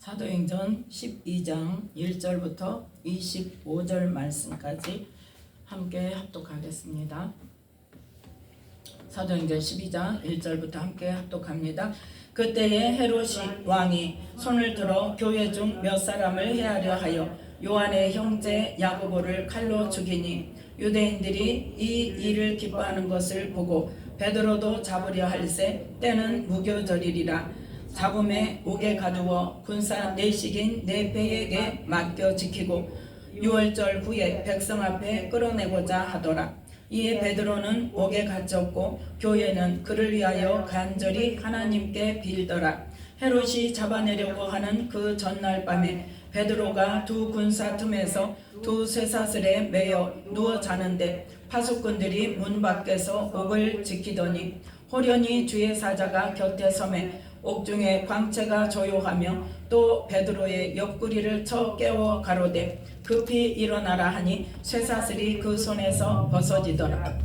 사도행전 12장 1절부터 25절 말씀까지 함께 합독하겠습니다. 사도행전 12장 1절부터 함께 합독합니다. 그때에 헤롯이 왕이 손을 들어 교회 중 몇 사람을 해하려 하여 요한의 형제 야고보를 칼로 죽이니 유대인들이 이 일을 기뻐하는 것을 보고 베드로도 잡으려 할세 때는 무교절이리라. 잡음에 옥에 가두어 군사 내식인 네페에게 맡겨 지키고 6월절 후에 백성 앞에 끌어내고자 하더라. 이에 베드로는 옥에 갇혔고 교회는 그를 위하여 간절히 하나님께 빌더라. 헤롯이 잡아내려고 하는 그 전날 밤에 베드로가 두 군사 틈에서 두 쇠사슬에 매여 누워 자는데 파수꾼들이 문 밖에서 옥을 지키더니 호련히 주의 사자가 곁에 서매 옥중에 광채가 조용하며 또 베드로의 옆구리를 쳐 깨워 가로되 급히 일어나라 하니 쇠사슬이 그 손에서 벗어지더라.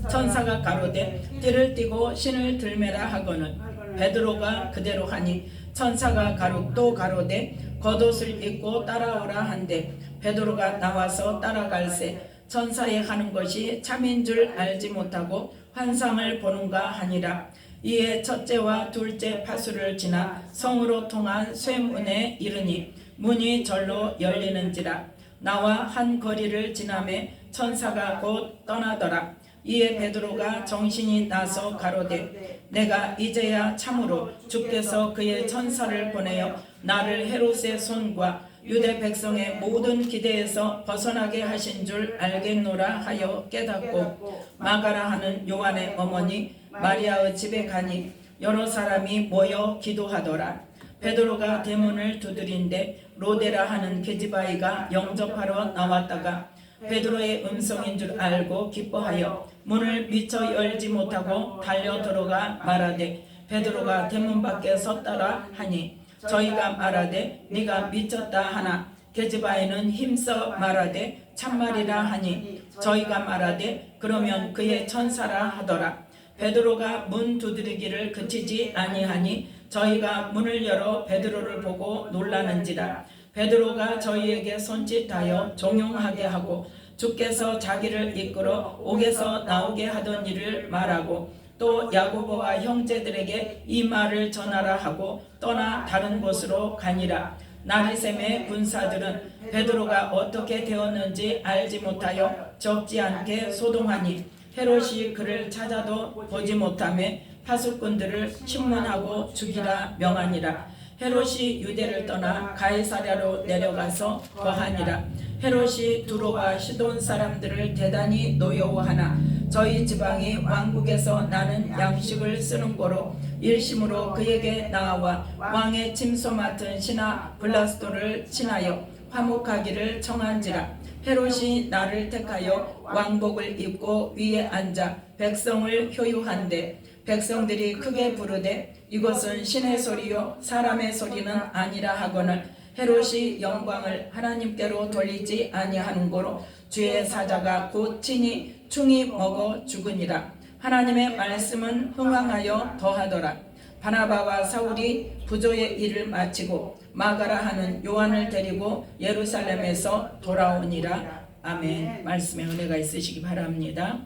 천사가 가로되 띠를 띠고 신을 들매라 하거늘 베드로가 그대로 하니 천사가 또 가로되 겉옷을 입고 따라오라 한데 베드로가 나와서 따라갈새 천사의 하는 것이 참인 줄 알지 못하고 환상을 보는가 하니라. 이에 첫째와 둘째 파수를 지나 성으로 통한 쇠문에 이르니 문이 절로 열리는지라. 나와 한 거리를 지나매 천사가 곧 떠나더라. 이에 베드로가 정신이 나서 가로되 내가 이제야 참으로 주께서 그의 천사를 보내어 나를 헤롯의 손과 유대 백성의 모든 기대에서 벗어나게 하신 줄 알겠노라 하여 깨닫고 마가라 하는 요한의 어머니 마리아의 집에 가니 여러 사람이 모여 기도하더라. 베드로가 대문을 두드린데 로데라 하는 계집아이가 영접하러 나왔다가 베드로의 음성인 줄 알고 기뻐하여 문을 미처 열지 못하고 달려 들어가 말하되 베드로가 대문 밖에 섰더라 하니 저희가 말하되 네가 미쳤다 하나 계집아이는 힘써 말하되 참말이라 하니 저희가 말하되 그러면 그의 천사라 하더라. 베드로가 문 두드리기를 그치지 아니하니 저희가 문을 열어 베드로를 보고 놀라는지라. 베드로가 저희에게 손짓하여 종용하게 하고 주께서 자기를 이끌어 옥에서 나오게 하던 일을 말하고 또 야고보와 형제들에게 이 말을 전하라 하고 떠나 다른 곳으로 가니라. 나리샘의 군사들은 베드로가 어떻게 되었는지 알지 못하여 적지 않게 소동하니 헤롯이 그를 찾아도 보지 못하며 파수꾼들을 신문하고 죽이라 명하니라. 헤롯이 유대를 떠나 가이사랴로 내려가서 거하니라. 헤롯이 두로와 시돈 사람들을 대단히 노여워하나 저희 지방이 왕국에서 나는 양식을 쓰는 고로 일심으로 그에게 나아와 왕의 침소 맡은 신하 블라스도를 친하여 화목하기를 청한지라. 헤롯이 나를 택하여 왕복을 입고 위에 앉아 백성을 효유한데 백성들이 크게 부르되 이것은 신의 소리요 사람의 소리는 아니라 하거늘 헤롯이 영광을 하나님께로 돌리지 아니하는 고로 주의 사자가 곧 친히 충이 먹어 죽으니라. 하나님의 말씀은 흥왕하여 더하더라. 바나바와 사울이 부조의 일을 마치고 마가라 하는 요한을 데리고 예루살렘에서 돌아오니라. 아멘. 말씀에 은혜가 있으시기 바랍니다.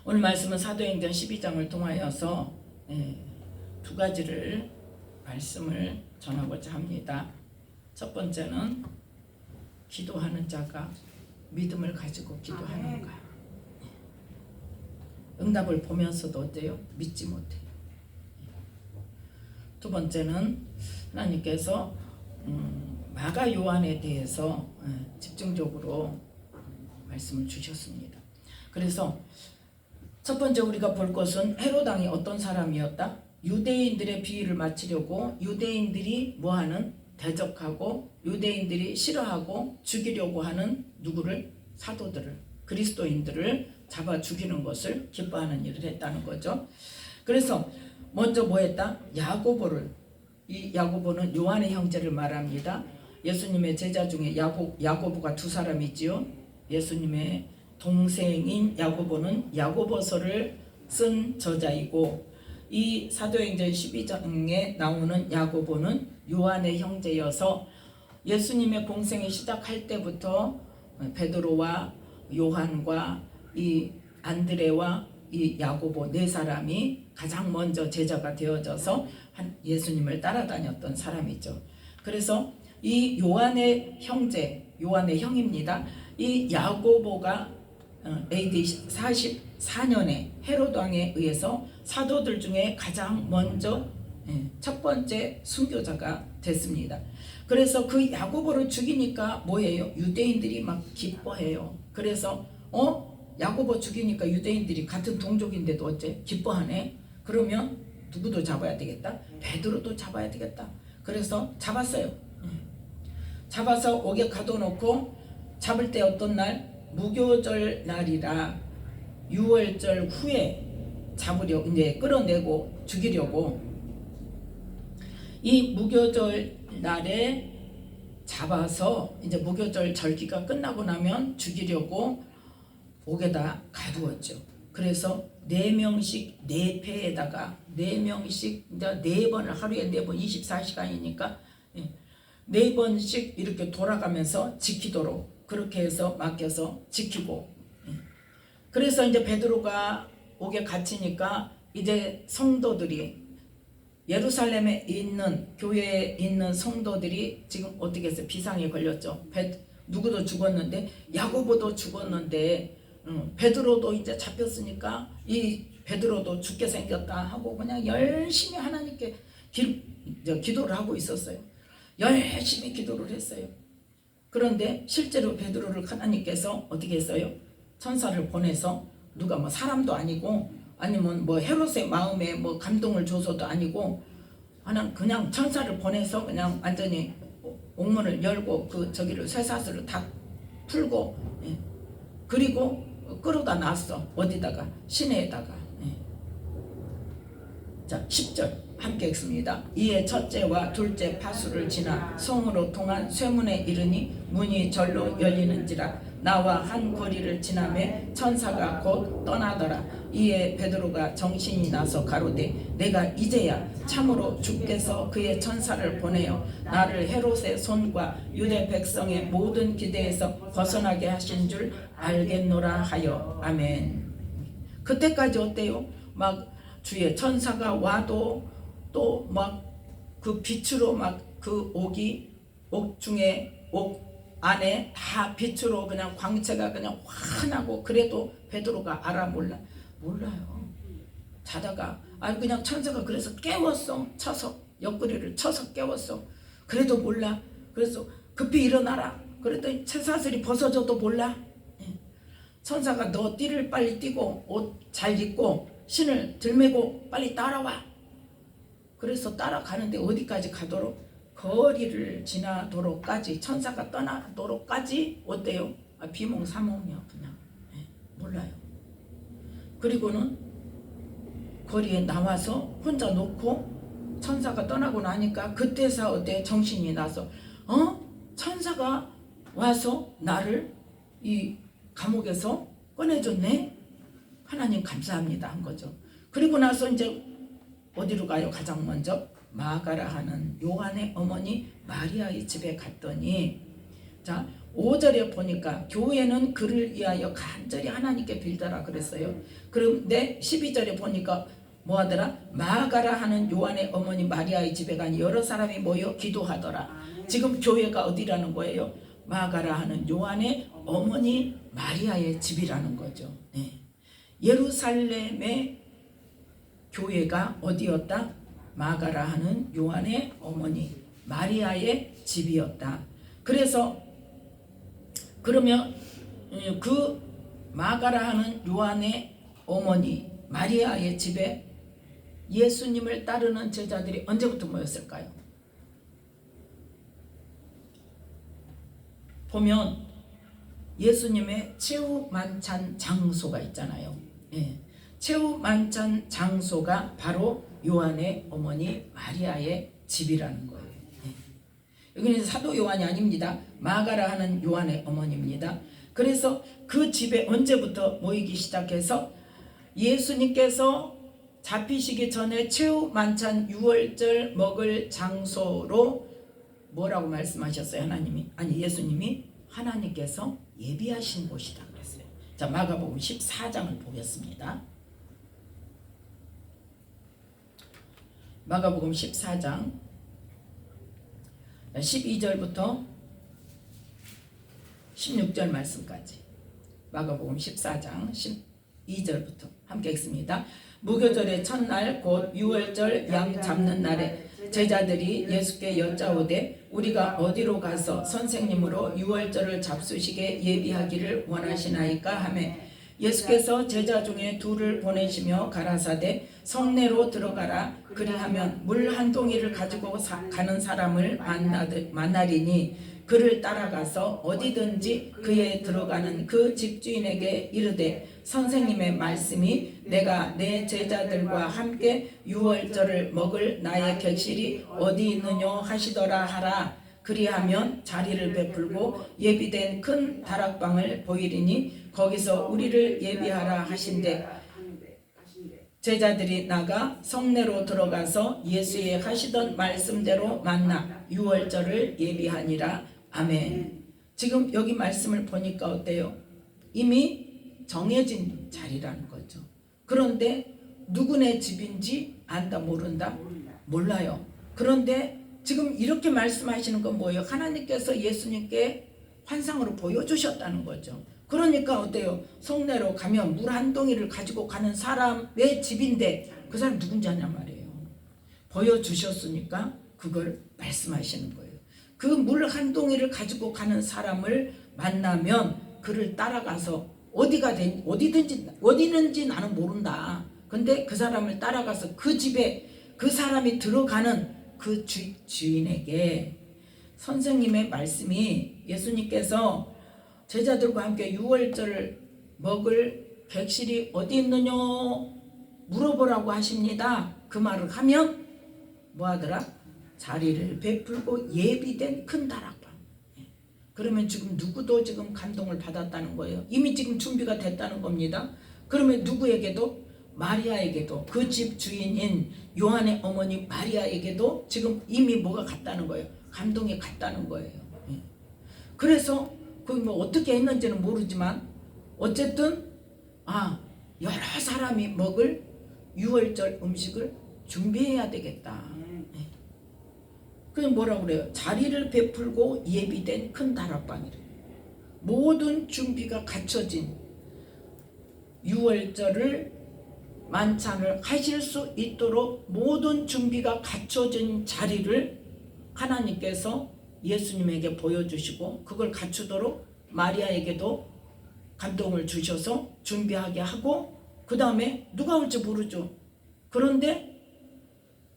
오늘 말씀은 사도행전 12장을 통하여서 두 가지를 말씀을 전하고자 합니다. 첫 번째는 기도하는 자가 믿음을 가지고 기도하는가. 응답을 보면서도 어때요? 믿지 못해요. 두 번째는 하나님께서 마가 요한에 대해서 집중적으로 말씀을 주셨습니다. 그래서 첫 번째 우리가 볼 것은 헤롯 왕이 어떤 사람이었다? 유대인들의 비위를 맞추려고 유대인들이 뭐하는? 대적하고 유대인들이 싫어하고 죽이려고 하는 누구를? 사도들을, 그리스도인들을 잡아 죽이는 것을 기뻐하는 일을 했다는 거죠. 그래서 먼저 뭐 했다? 야고보를, 이 야고보는 요한의 형제를 말합니다. 예수님의 제자 중에 야고보가 두 사람 있지요. 예수님의 동생인 야고보는 야고보서를 쓴 저자이고 이 사도행전 12장에 나오는 야고보는 요한의 형제여서 예수님의 공생이 시작할 때부터 베드로와 요한과 이 안드레와 이 야고보 네 사람이 가장 먼저 제자가 되어져서 예수님을 따라다녔던 사람이죠. 그래서 이 요한의 형제, 요한의 형입니다. 이 야고보가 AD 44년에 헤로드 왕에 의해서 사도들 중에 가장 먼저 첫 번째 순교자가 됐습니다. 그래서 그 야고보를 죽이니까 뭐예요? 유대인들이 막 기뻐해요. 그래서 야고보 죽이니까 유대인들이 같은 동족인데도 어째 기뻐하네. 그러면 누구도 잡아야 되겠다. 베드로도 잡아야 되겠다. 그래서 잡았어요. 잡아서 옥에 가둬놓고 잡을 때 어떤 날? 무교절 날이라 6월절 후에 잡으려 이제 끌어내고 죽이려고 이 무교절 날에 잡아서 이제 무교절 절기가 끝나고 나면 죽이려고 옥에다 가두었죠. 그래서 4명씩 4패에다가 4명씩 이제 4번을 하루에 4번 24시간이니까 4번씩 이렇게 돌아가면서 지키도록 그렇게 해서 맡겨서 지키고 그래서 이제 베드로가 옥에 갇히니까 이제 성도들이 예루살렘에 있는 교회에 있는 성도들이 지금 어떻게 해서 비상에 걸렸죠. 누구도 죽었는데 야고보도 죽었는데 베드로도 이제 잡혔으니까 이 베드로도 죽게 생겼다 하고 그냥 열심히 하나님께 기도를 하고 있었어요. 열심히 기도를 했어요. 그런데 실제로 베드로를 하나님께서 어떻게 했어요? 천사를 보내서 누가 뭐 사람도 아니고 아니면 뭐 헤롯의 마음에 뭐 감동을 줘서도 아니고 하나님 그냥 천사를 보내서 그냥 완전히 옥문을 열고 그 저기를 쇠사슬을 다 풀고 그리고 끌어다 놨어. 어디다가? 시내에다가. 자 10절 함께 읽습니다. 이에 첫째와 둘째 파수를 지나 성으로 통한 쇠문에 이르니 문이 절로 열리는지라 나와 한 거리를 지나매 천사가 곧 떠나더라. 이에 베드로가 정신이 나서 가로되 내가 이제야 참으로 주께서 그의 천사를 보내어 나를 헤롯의 손과 유대 백성의 모든 기대에서 벗어나게 하신 줄 알겠노라 하여. 아멘. 그때까지 어때요? 막 주의 천사가 와도 또 막 그 빛으로 막 그 옥이 옥 중에 옥 안에 다 빛으로 그냥 광채가 그냥 환하고 그래도 베드로가 알아 몰라요. 자다가 그냥 천사가 그래서 깨웠어. 쳐서 옆구리를 쳐서 깨웠어. 그래도 몰라. 그래서 급히 일어나라. 그랬더니 쇠사슬이 벗어져도 몰라. 천사가 너 띠를 빨리 띠고 옷 잘 입고 신을 들매고 빨리 따라와. 그래서 따라가는데 어디까지 가도록? 거리를 지나도록까지 천사가 떠나도록까지 어때요? 비몽사몽이요. 그냥 몰라요. 그리고는 거리에 나와서 혼자 놓고 천사가 떠나고 나니까 그때서 어때? 정신이 나서 천사가 와서 나를 이 감옥에서 꺼내줬네. 하나님 감사합니다 한 거죠. 그리고 나서 이제 어디로 가요? 가장 먼저 마가라 하는 요한의 어머니 마리아의 집에 갔더니 자 5절에 보니까 교회는 그를 위하여 간절히 하나님께 빌더라 그랬어요. 그런데 12절에 보니까 뭐하더라? 마가라 하는 요한의 어머니 마리아의 집에 간 여러 사람이 모여 기도하더라. 지금 교회가 어디라는 거예요? 마가라 하는 요한의 어머니 마리아의 집이라는 거죠. 예루살렘의 교회가 어디였다? 마가라 하는 요한의 어머니 마리아의 집이었다. 그래서 그러면 그 마가라 하는 요한의 어머니 마리아의 집에 예수님을 따르는 제자들이 언제부터 모였을까요? 보면 예수님의 최후 만찬 장소가 있잖아요. 최후 만찬 장소가 바로 요한의 어머니 마리아의 집이라는 거예요. 여기는 사도 요한이 아닙니다. 마가라 하는 요한의 어머니입니다. 그래서 그 집에 언제부터 모이기 시작해서 예수님께서 잡히시기 전에 최후 만찬 유월절 먹을 장소로 뭐라고 말씀하셨어요? 하나님이, 아니 예수님이, 하나님께서 예비하신 곳이다 그랬어요. 자, 마가복음 14장을 보겠습니다. 마가복음 14장 12절부터 16절 말씀까지. 마가복음 14장 12절부터 함께 읽습니다. 무교절의 첫날 곧 유월절 양 잡는 날에 제자들이 예수께 여짜오되 우리가 어디로 가서 선생님으로 유월절을 잡수시게 예비하기를 원하시나이까 하매 예수께서 제자 중에 둘을 보내시며 가라사대 성내로 들어가라. 그리하면 물 한 동이를 가지고 가는 사람을 만나리니 그를 따라가서 어디든지 그에 들어가는 그 집주인에게 이르되 선생님의 말씀이 내가 내 제자들과 함께 유월절을 먹을 나의 객실이 어디 있느냐 하시더라 하라. 그리하면 자리를 베풀고 예비된 큰 다락방을 보이리니 거기서 우리를 예비하라 하신대 제자들이 나가 성내로 들어가서 예수의 하시던 말씀대로 만나 유월절을 예비하니라. 아멘. 지금 여기 말씀을 보니까 어때요? 이미 정해진 자리라는 거죠. 그런데 누구네 집인지 안다 모른다? 몰라요. 그런데 지금 이렇게 말씀하시는 건 뭐예요? 하나님께서 예수님께 환상으로 보여주셨다는 거죠. 그러니까 어때요? 성내로 가면 물 한 동이를 가지고 가는 사람의 집인데 그 사람 누군지 아냐 말이에요. 보여주셨으니까 그걸 말씀하시는 거예요. 그 물 한 동이를 가지고 가는 사람을 만나면 그를 따라가서 어디든지 나는 모른다. 근데 그 사람을 따라가서 그 집에 그 사람이 들어가는 그 주인에게 선생님의 말씀이 예수님께서 제자들과 함께 유월절을 먹을 객실이 어디 있느냐 물어보라고 하십니다. 그 말을 하면 뭐 하더라? 자리를 베풀고 예비된 큰 다락방. 그러면 지금 누구도 지금 감동을 받았다는 거예요. 이미 지금 준비가 됐다는 겁니다. 그러면 누구에게도, 마리아에게도, 그 집 주인인 요한의 어머니 마리아에게도 지금 이미 뭐가 갔다는 거예요. 감동이 갔다는 거예요. 그래서 그 뭐 어떻게 했는지는 모르지만 어쨌든 여러 사람이 먹을 유월절 음식을 준비해야 되겠다. 그게 뭐라고 그래요? 자리를 베풀고 예비된 큰 다락방이래. 모든 준비가 갖춰진 유월절을 만찬을 하실 수 있도록 모든 준비가 갖춰진 자리를 하나님께서 예수님에게 보여주시고 그걸 갖추도록 마리아에게도 감동을 주셔서 준비하게 하고 그 다음에 누가 올지 모르죠. 그런데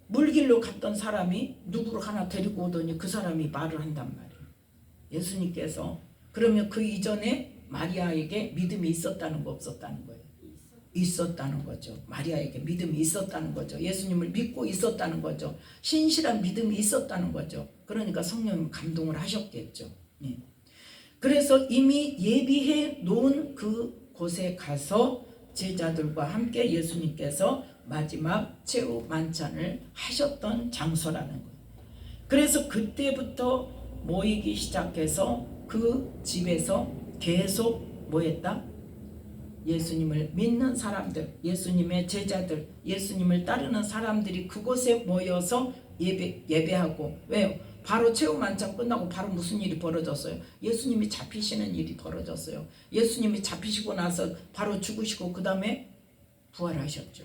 물길로 갔던 사람이 누구를 하나 데리고 오더니 그 사람이 말을 한단 말이에요. 예수님께서. 그러면 그 이전에 마리아에게 믿음이 있었다는 거 없었다는 거예요? 있었다는 거죠. 마리아에게 믿음이 있었다는 거죠. 예수님을 믿고 있었다는 거죠. 신실한 믿음이 있었다는 거죠. 그러니까 성령님 감동을 하셨겠죠. 그래서 이미 예비해 놓은 그 곳에 가서 제자들과 함께 예수님께서 마지막 최후 만찬을 하셨던 장소라는 거예요. 그래서 그때부터 모이기 시작해서 그 집에서 계속 뭐 했다? 예수님을 믿는 사람들, 예수님의 제자들, 예수님을 따르는 사람들이 그곳에 모여서 예배하고. 왜요? 바로 최후 만찬 끝나고 바로 무슨 일이 벌어졌어요? 예수님이 잡히시는 일이 벌어졌어요. 예수님이 잡히시고 나서 바로 죽으시고 그 다음에 부활하셨죠.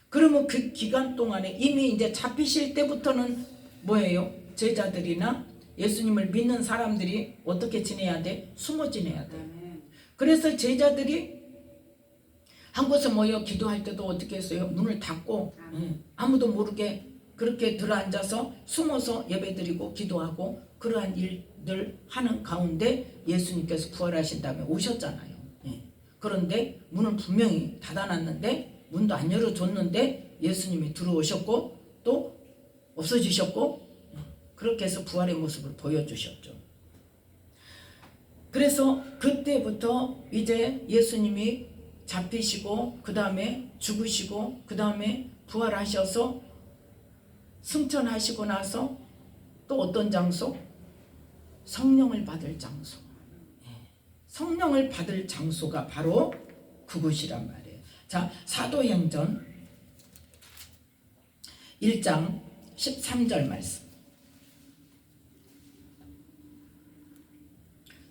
그러면 그 기간 동안에 이미 이제 잡히실 때부터는 뭐예요? 제자들이나 예수님을 믿는 사람들이 어떻게 지내야 돼? 숨어 지내야 돼. 그래서 제자들이 한 곳에 모여 기도할 때도 어떻게 했어요? 문을 닫고 아무도 모르게 그렇게 들어앉아서 숨어서 예배드리고 기도하고 그러한 일들 하는 가운데 예수님께서 부활하신 다음에 오셨잖아요. 그런데 문을 분명히 닫아놨는데 문도 안 열어줬는데 예수님이 들어오셨고 또 없어지셨고 그렇게 해서 부활의 모습을 보여주셨죠. 그래서 그때부터 이제 예수님이 잡히시고 그 다음에 죽으시고 그 다음에 부활하셔서 승천하시고 나서 또 어떤 장소? 성령을 받을 장소. 성령을 받을 장소가 바로 그곳이란 말이에요. 자, 사도행전 1장 13절 말씀.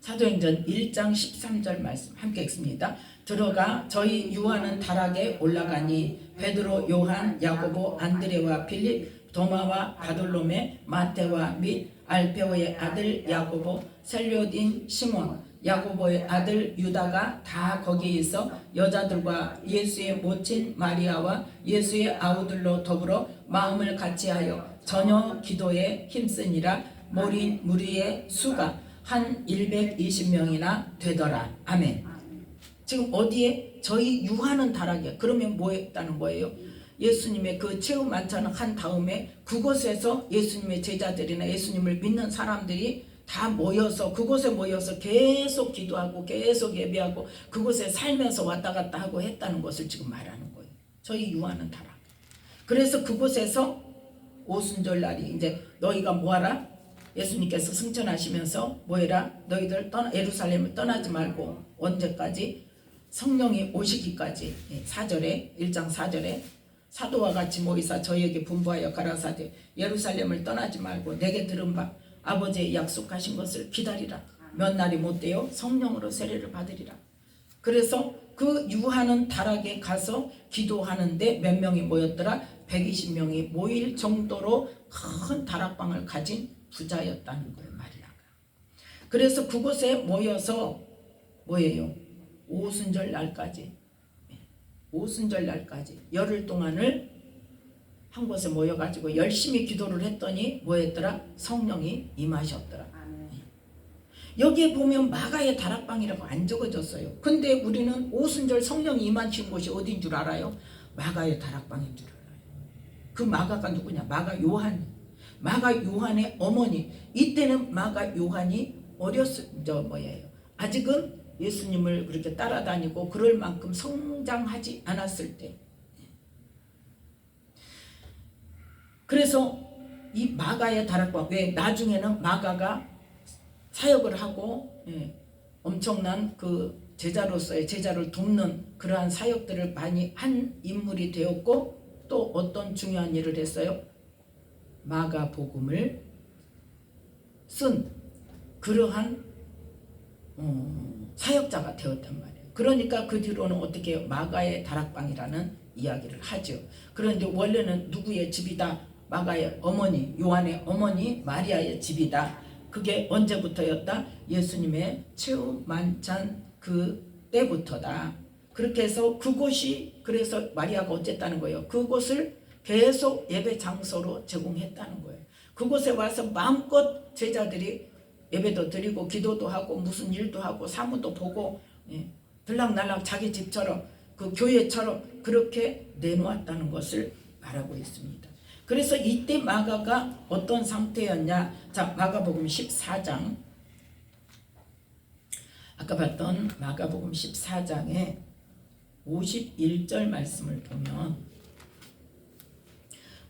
사도행전 1장 13절 말씀 함께 읽습니다. 들어가 저희 유하는 다락에 올라가니 베드로, 요한, 야고보, 안드레와 빌립, 도마와 바돌로메, 마테와 및 알페오의 아들 야고보, 셀료딘, 시몬, 야고보의 아들 유다가 다 거기에 있어 여자들과 예수의 모친 마리아와 예수의 아우들로 더불어 마음을 같이하여 전혀 기도에 힘쓰니라. 모린 무리의 수가 한 120명이나 되더라. 아멘. 지금 어디에? 저희 유하는 다락이야. 그러면 뭐 했다는 거예요? 예수님의 그 최후 만찬을 한 다음에 그곳에서 예수님의 제자들이나 예수님을 믿는 사람들이 다 모여서 그곳에 모여서 계속 기도하고 계속 예배하고 그곳에 살면서 왔다 갔다 하고 했다는 것을 지금 말하는 거예요. 저희 유하는 다락. 그래서 그곳에서 오순절 날이 이제 너희가 뭐하라? 예수님께서 승천하시면서 뭐해라? 너희들 예루살렘을 떠나지 말고 언제까지? 성령이 오시기까지. 4절에 1장 4절에 사도와 같이 모이사 저희에게 분부하여 가라사대 예루살렘을 떠나지 말고 내게 들은 바 아버지의 약속하신 것을 기다리라. 몇 날이 못되어 성령으로 세례를 받으리라. 그래서 그 유하는 다락에 가서 기도하는데 몇 명이 모였더라? 120명이 모일 정도로 큰 다락방을 가진 부자였다는 거예요. 마리아가. 그래서 그곳에 모여서 뭐예요? 오순절 날까지 오순절 날까지 열흘 동안을 한 곳에 모여가지고 열심히 기도를 했더니 뭐했더라? 성령이 임하셨더라. 여기에 보면 마가의 다락방이라고 안 적어졌어요. 근데 우리는 오순절 성령이 임하신 곳이 어딘 줄 알아요? 마가의 다락방인 줄 알아요. 그 마가가 누구냐? 마가 요한. 마가 요한의 어머니. 이때는 마가 요한이 아직은 예수님을 그렇게 따라다니고 그럴 만큼 성장하지 않았을 때. 그래서 이 마가의 다락방, 왜 나중에는 마가가 사역을 하고 엄청난 그 제자로서의 제자를 돕는 그러한 사역들을 많이 한 인물이 되었고 또 어떤 중요한 일을 했어요? 마가복음을 쓴 그러한 사역자가 되었단 말이에요. 그러니까 그 뒤로는 어떻게 해요? 마가의 다락방이라는 이야기를 하죠. 그런데 원래는 누구의 집이다? 마가의 어머니, 요한의 어머니 마리아의 집이다. 그게 언제부터였다? 예수님의 최후 만찬 그 때부터다. 그렇게 해서 그곳이, 그래서 마리아가 어쨌다는 거예요? 그곳을 계속 예배 장소로 제공했다는 거예요. 그곳에 와서 마음껏 제자들이 예배도 드리고 기도도 하고 무슨 일도 하고 사무도 보고 들락날락 자기 집처럼 그 교회처럼 그렇게 내놓았다는 것을 말하고 있습니다. 그래서 이때 마가가 어떤 상태였냐? 자, 마가복음 14장, 아까 봤던 마가복음 14장의 51절 말씀을 보면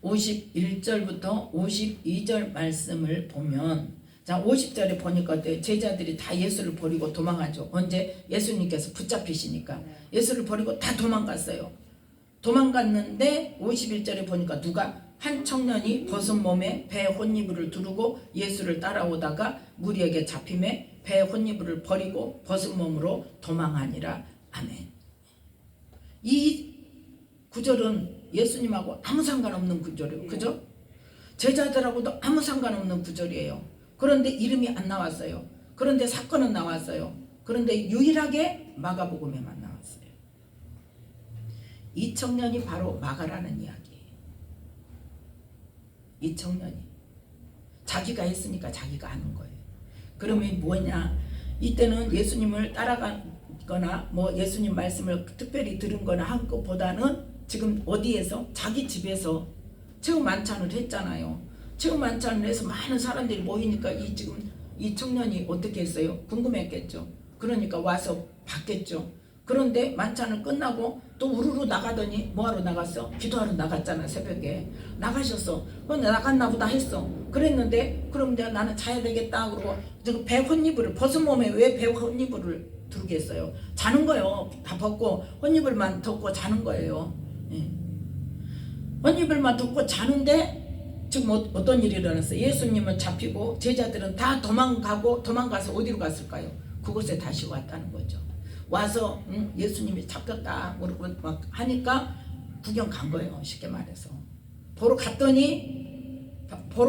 51절부터 52절 말씀을 보면, 자 50절에 보니까 제자들이 다 예수를 버리고 도망하죠. 언제? 예수님께서 붙잡히시니까 예수를 버리고 다 도망갔어요. 도망갔는데 51절에 보니까 누가? 한 청년이 벗은 몸에 배 혼이불을 두르고 예수를 따라오다가 무리에게 잡힘에 배 혼이불을 버리고 벗은 몸으로 도망하니라. 아멘. 이 구절은 예수님하고 아무 상관없는 구절이에요. 그죠? 제자들하고도 아무 상관없는 구절이에요. 그런데 이름이 안 나왔어요. 그런데 사건은 나왔어요. 그런데 유일하게 마가복음에만 나왔어요. 이 청년이 바로 마가라는 이야기예요. 이 청년이 자기가 했으니까 자기가 하는 거예요. 그러면 뭐냐? 이때는 예수님을 따라가거나 뭐 예수님 말씀을 특별히 들은 거나 한 것보다는 지금 어디에서? 자기 집에서 최후 만찬을 했잖아요. 최후 만찬을 해서 많은 사람들이 모이니까 이 청년이 어떻게 했어요? 궁금했겠죠. 그러니까 와서 봤겠죠. 그런데 만찬을 끝나고 또 우르르 나가더니 뭐하러 나갔어? 기도하러 나갔잖아. 새벽에 나가셨어. 그럼 나갔나 보다 했어. 그랬는데 그럼 내가 나는 자야 되겠다 그러고 지금 배 혼이불을 벗은 몸에 왜 배 혼이불을 두르겠어요? 자는 거예요. 다 벗고 혼이불만 덮고 자는 거예요. 예. 혼이불만 덮고 자는데 지금 어떤 일이 일어났어요? 예수님은 잡히고 제자들은 다 도망가서 어디로 갔을까요? 그곳에 다시 왔다는 거죠. 와서 예수님이 잡혔다 그러고 막 하니까 구경 간 거예요. 쉽게 말해서 보러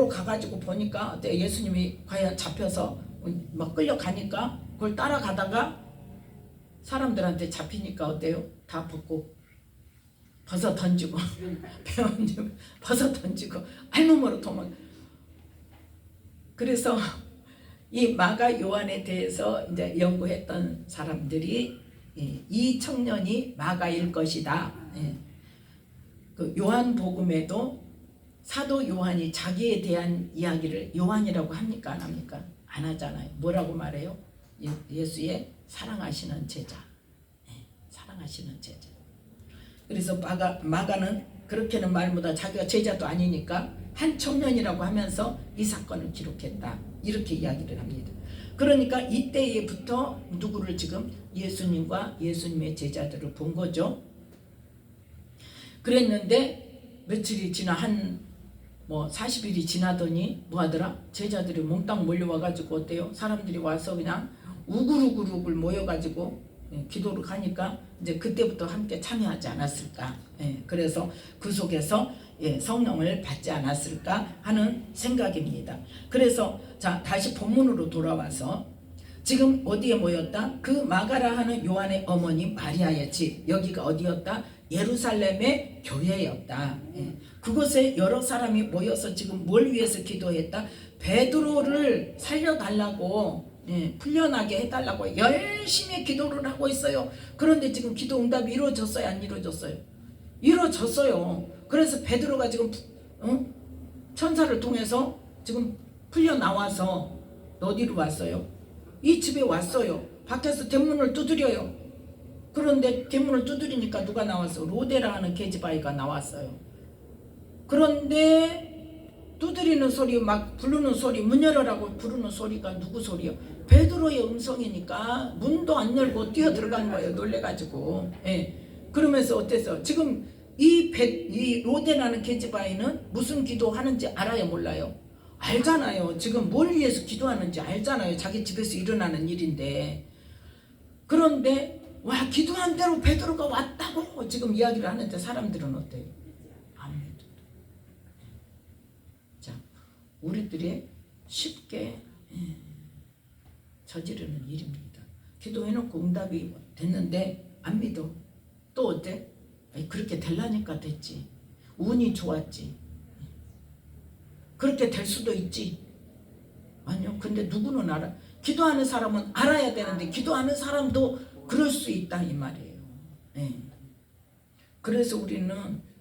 가가지고 보니까 예수님이 과연 잡혀서 막 끌려가니까 그걸 따라가다가 사람들한테 잡히니까 어때요? 다 벗어 던지고 배웠는데 벗어 던지고 알몸으로 도망. 그래서 이 마가 요한에 대해서 이제 연구했던 사람들이 이 청년이 마가일 것이다. 그 요한복음에도 사도 요한이 자기에 대한 이야기를 요한이라고 합니까? 안 합니까? 안 하잖아요. 뭐라고 말해요? 예수의 사랑하시는 제자. 사랑하시는 제자. 그래서 마가는 그렇게는 말 못하고 자기가 제자도 아니니까 한 청년이라고 하면서 이 사건을 기록했다. 이렇게 이야기를 합니다. 그러니까 이때부터 누구를 지금 예수님과 예수님의 제자들을 본 거죠. 그랬는데 며칠이 지나 한 40일이 지나더니 뭐 하더라? 제자들이 몽땅 몰려와가지고 어때요? 사람들이 와서 그냥 우글우글 모여가지고 기도를 하니까 이제 그때부터 함께 참여하지 않았을까. 그래서 그 속에서 성령을 받지 않았을까 하는 생각입니다. 그래서 자 다시 본문으로 돌아와서 지금 어디에 모였다? 그 마가라 하는 요한의 어머니 마리아의 집. 여기가 어디였다? 예루살렘의 교회였다. 그곳에 여러 사람이 모여서 지금 뭘 위해서 기도했다? 베드로를 살려달라고 풀려나게 해달라고 열심히 기도를 하고 있어요. 그런데 지금 기도 응답이 이루어졌어요? 안 이루어졌어요? 이루어졌어요. 그래서 베드로가 지금 천사를 통해서 지금 풀려 나와서 어디로 왔어요? 이 집에 왔어요. 밖에서 대문을 두드려요. 그런데 대문을 두드리니까 누가 나왔어? 로데라 하는 계집아이가 나왔어요. 그런데 두드리는 소리, 막 부르는 소리, 문 열어라고 부르는 소리가 누구 소리요? 베드로의 음성이니까 문도 안 열고 뛰어 들어간 거예요. 놀래가지고. 그러면서 어땠어? 지금 이 로데라는 계집아이는 무슨 기도하는지 알아요, 몰라요? 알잖아요. 지금 뭘 위해서 기도하는지 알잖아요. 자기 집에서 일어나는 일인데. 그런데 와, 기도한 대로 베드로가 왔다고 지금 이야기를 하는데 사람들은 어때요? 안 믿어요. 자, 우리들이 쉽게 저지르는 일입니다. 기도해놓고 응답이 됐는데 안 믿어. 또 어때? 그렇게 되려니까 됐지. 운이 좋았지. 그렇게 될 수도 있지. 아니요. 근데 누구는 알아? 기도하는 사람은 알아야 되는데 기도하는 사람도 그럴 수 있다 이 말이에요. 그래서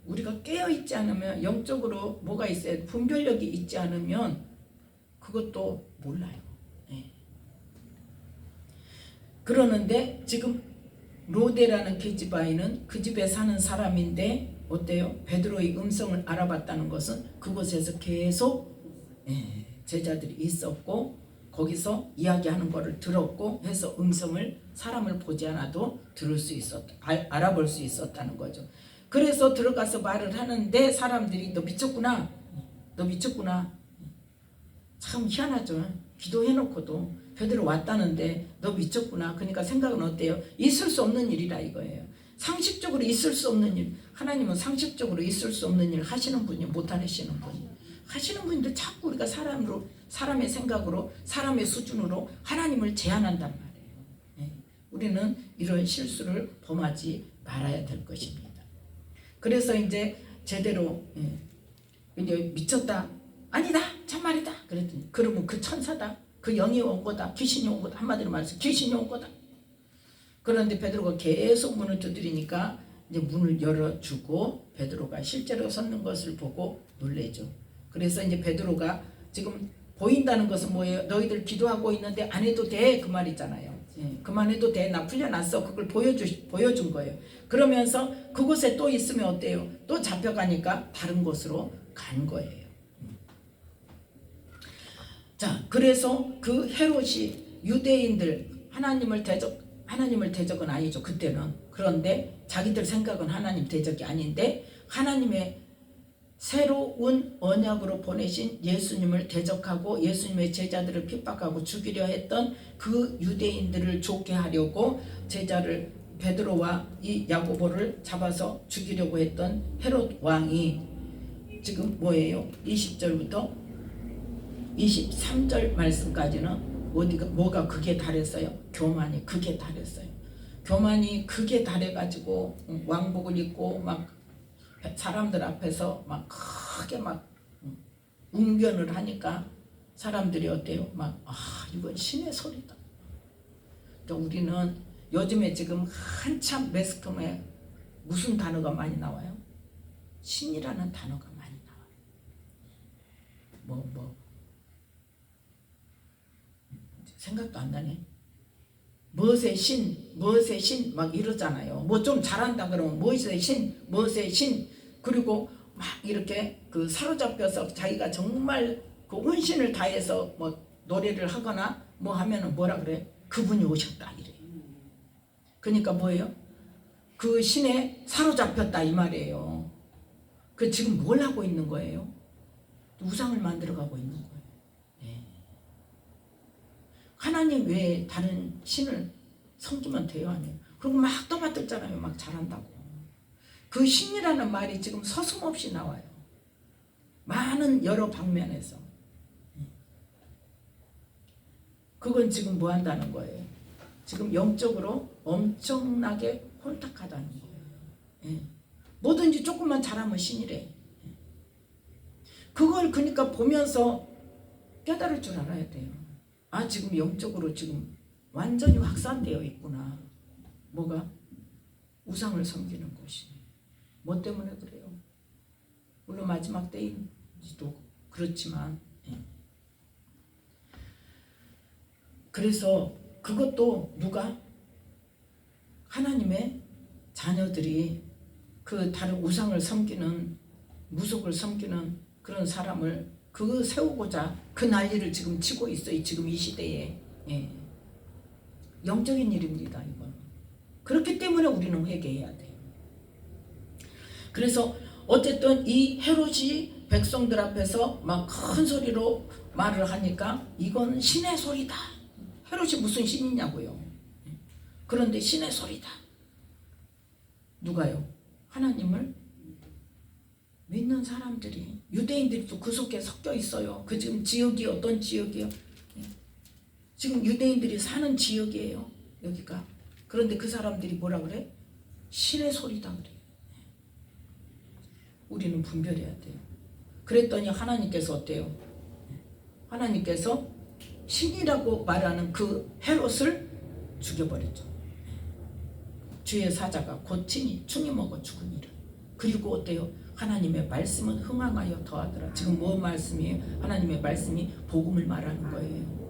우리가 깨어있지 않으면 영적으로 뭐가 있어요? 분별력이 있지 않으면 그것도 몰라요. 그러는데 지금 로데라는 계집아이는 그 집에 사는 사람인데 어때요? 베드로의 음성을 알아봤다는 것은 그곳에서 계속 제자들이 있었고 거기서 이야기하는 것을 들었고 해서 사람을 보지 않아도 들을 수 있었다. 알아볼 수 있었다는 거죠. 그래서 들어가서 말을 하는데 사람들이 너 미쳤구나. 너 미쳤구나. 참 희한하죠. 기도해놓고도 베드로 왔다는데 너 미쳤구나. 그러니까 생각은 어때요? 있을 수 없는 일이라 이거예요. 상식적으로 있을 수 없는 일. 하나님은 상식적으로 있을 수 없는 일 하시는 분이 못 하시는 분이. 하시는 분인데 자꾸 우리가 사람의 생각으로 사람의 수준으로 하나님을 제한한단 말이에요. 우리는 이런 실수를 범하지 말아야 될 것입니다. 그래서 이제 제대로 이제 미쳤다. 아니다. 참말이다. 그랬더니 그러면 그 천사다. 그 영이 온 거다. 귀신이 온 거다. 한마디로 말해서 귀신이 온 거다. 그런데 베드로가 계속 문을 두드리니까 이제 문을 열어주고 베드로가 실제로 섰는 것을 보고 놀래죠. 그래서 이제 베드로가 지금 보인다는 것은 뭐예요? 너희들 기도하고 있는데 안 해도 돼 그 말이잖아요. 그만해도 돼. 나 풀려났어. 그걸 보여준 거예요. 그러면서 그곳에 또 있으면 어때요? 또 잡혀가니까 다른 곳으로 간 거예요. 자, 그래서 그 헤롯이 유대인들 하나님을 대적은 아니죠. 그때는. 그런데 자기들 생각은 하나님 대적이 아닌데 하나님의 새로운 언약으로 보내신 예수님을 대적하고 예수님의 제자들을 핍박하고 죽이려 했던 그 유대인들을 좋게 하려고 제자를 베드로와 이 야고보를 잡아서 죽이려고 했던 헤롯 왕이 지금 뭐예요? 20절부터 23절 말씀까지는 뭐가 극에 달했어요? 교만이 극에 달했어요. 교만이 극에 달해가지고 왕복을 입고 막 사람들 앞에서 막 크게 막 웅변을 하니까 사람들이 어때요? 막 이건 신의 소리다. 그러니까 우리는 요즘에 지금 한참 매스컴에 무슨 단어가 많이 나와요? 신이라는 단어가 많이 나와요. 생각도 안 나네. 무엇의 신 막 이러잖아요. 뭐 좀 잘한다 그러면 무엇의 신 그리고 막 이렇게 그 사로잡혀서 자기가 정말 그 혼신을 다해서 뭐 노래를 하거나 뭐 하면은 뭐라 그래? 그분이 오셨다 이래. 그러니까 뭐예요? 그 신에 사로잡혔다 이 말이에요. 그 지금 뭘 하고 있는 거예요? 우상을 만들어가고 있는 거예요. 하나님 외에 다른 신을 섬기면 돼요? 아니에요? 그리고 막 떠받들잖아요. 막 잘한다고. 그 신이라는 말이 지금 서슴없이 나와요. 많은 여러 방면에서. 그건 지금 뭐 한다는 거예요? 지금 영적으로 엄청나게 혼탁하다는 거예요. 뭐든지 조금만 잘하면 신이래. 그걸 그러니까 보면서 깨달을 줄 알아야 돼요. 지금 영적으로 지금 완전히 확산되어 있구나. 뭐가? 우상을 섬기는 것이. 뭐 때문에 그래요? 물론 마지막 때인지도 그렇지만 그래서 그것도 누가? 하나님의 자녀들이 그 다른 우상을 섬기는 무속을 섬기는 그런 사람을 그 세우고자 그 난리를 지금 치고 있어요. 지금 이 시대에. 영적인 일입니다. 이건. 그렇기 때문에 우리는 회개해야 돼요. 그래서 어쨌든 이 헤롯이 백성들 앞에서 막 큰 소리로 말을 하니까 이건 신의 소리다. 헤롯이 무슨 신이냐고요. 그런데 신의 소리다. 누가요? 하나님을 믿는 사람들이, 유대인들이 또 그 속에 섞여 있어요. 그 지금 지역이 어떤 지역이요? 지금 유대인들이 사는 지역이에요. 여기가. 그런데 그 사람들이 뭐라 그래? 신의 소리다 그래. 우리는 분별해야 돼요. 그랬더니 하나님께서 어때요? 하나님께서 신이라고 말하는 그 헤롯을 죽여버렸죠. 주의 사자가 곧 친히 충이 먹어 죽으니라. 그리고 어때요? 하나님의 말씀은 흥황하여 더하더라. 지금 뭐 말씀이에요? 하나님의 말씀이 복음을 말하는 거예요.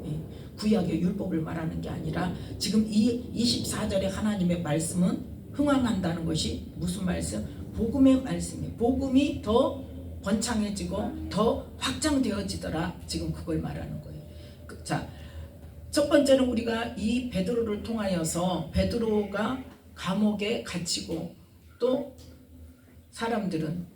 구약의 율법을 말하는 게 아니라 지금 이 24절에 하나님의 말씀은 흥황한다는 것이 무슨 말씀? 복음의 말씀이에요. 복음이 더 번창해지고 더 확장되어지더라. 지금 그걸 말하는 거예요. 자, 첫 번째는 우리가 이 베드로를 통하여서 베드로가 감옥에 갇히고 또 사람들은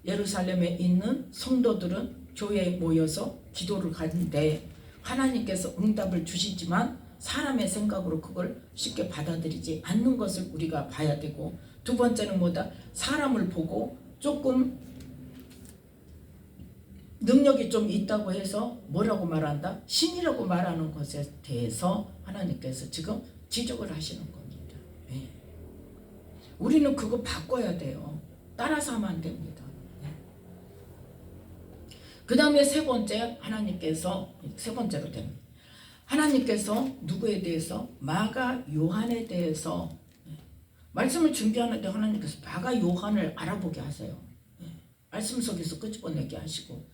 예루살렘에 있는 성도들은 교회에 모여서 기도를 하는데 하나님께서 응답을 주시지만 사람의 생각으로 그걸 쉽게 받아들이지 않는 것을 우리가 봐야 되고, 두 번째는 뭐다? 사람을 보고 조금 능력이 좀 있다고 해서 뭐라고 말한다? 신이라고 말하는 것에 대해서 하나님께서 지금 지적을 하시는 겁니다. 우리는 그거 바꿔야 돼요. 따라서 하면 안 됩니다. 그 다음에 세 번째로 됩니다. 하나님께서 누구에 대해서? 마가 요한에 대해서 말씀을 준비하는데 하나님께서 마가 요한을 알아보게 하세요. 말씀 속에서 끄집어내게 하시고,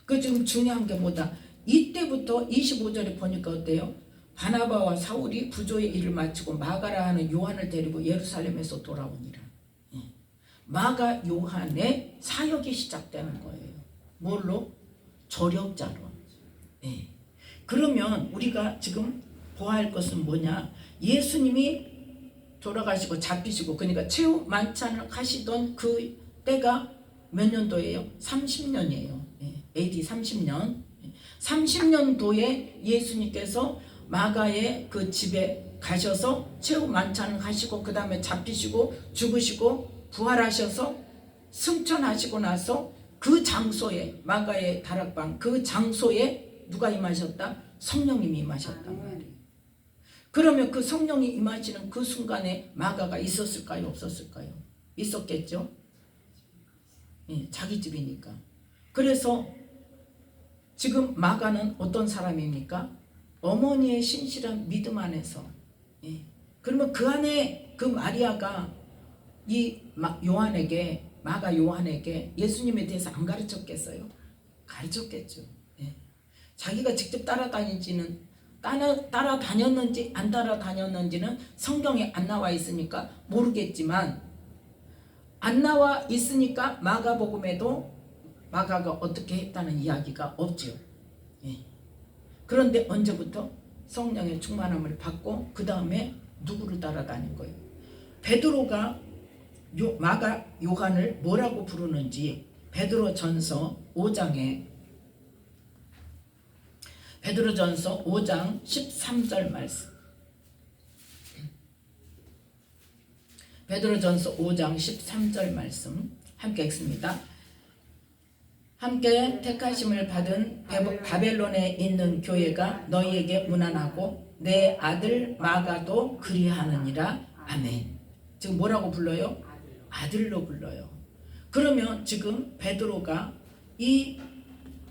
그 지금 중요한 게 뭐다? 이때부터 25절에 보니까 어때요? 바나바와 사울이 부조의 일을 마치고 마가라 하는 요한을 데리고 예루살렘에서 돌아오니라. 마가 요한의 사역이 시작되는 거예요. 뭘로? 저력자로. 그러면 우리가 지금 보아야 할 것은 뭐냐? 예수님이 돌아가시고 잡히시고, 그러니까 최후 만찬을 하시던 그 때가 몇 년도예요? 30년이에요. AD 30년. 30년도에 예수님께서 마가의 그 집에 가셔서 최후 만찬을 하시고, 그 다음에 잡히시고 죽으시고 부활하셔서 승천하시고 나서 그 장소에, 마가의 다락방 그 장소에 누가 임하셨다? 성령님이 임하셨단 말이에요. 그러면 그 성령이 임하시는 그 순간에 마가가 있었을까요? 없었을까요? 있었겠죠? 자기 집이니까. 그래서 지금 마가는 어떤 사람입니까? 어머니의 신실한 믿음 안에서. 그러면 그 안에 그 마리아가 이 요한에게, 마가 요한에게 예수님에 대해서 안 가르쳤겠어요? 가르쳤겠죠. 자기가 직접 따라다녔는지 안 따라다녔는지는 성경에 안 나와 있으니까 모르겠지만, 안 나와 있으니까 마가복음에도 마가가 어떻게 했다는 이야기가 없죠. 그런데 언제부터? 성령의 충만함을 받고 그 다음에 누구를 따라다닌 거예요? 베드로가 마가 요한을 뭐라고 부르는지 베드로전서 5장 13절 말씀. 베드로전서 5장 13절 말씀 함께 읽습니다. 함께 택하심을 받은 바벨론에 있는 교회가 너희에게 문안하고 내 아들 마가도 그리하느니라. 아멘. 지금 뭐라고 불러요? 아들로 불러요. 그러면 지금 베드로가 이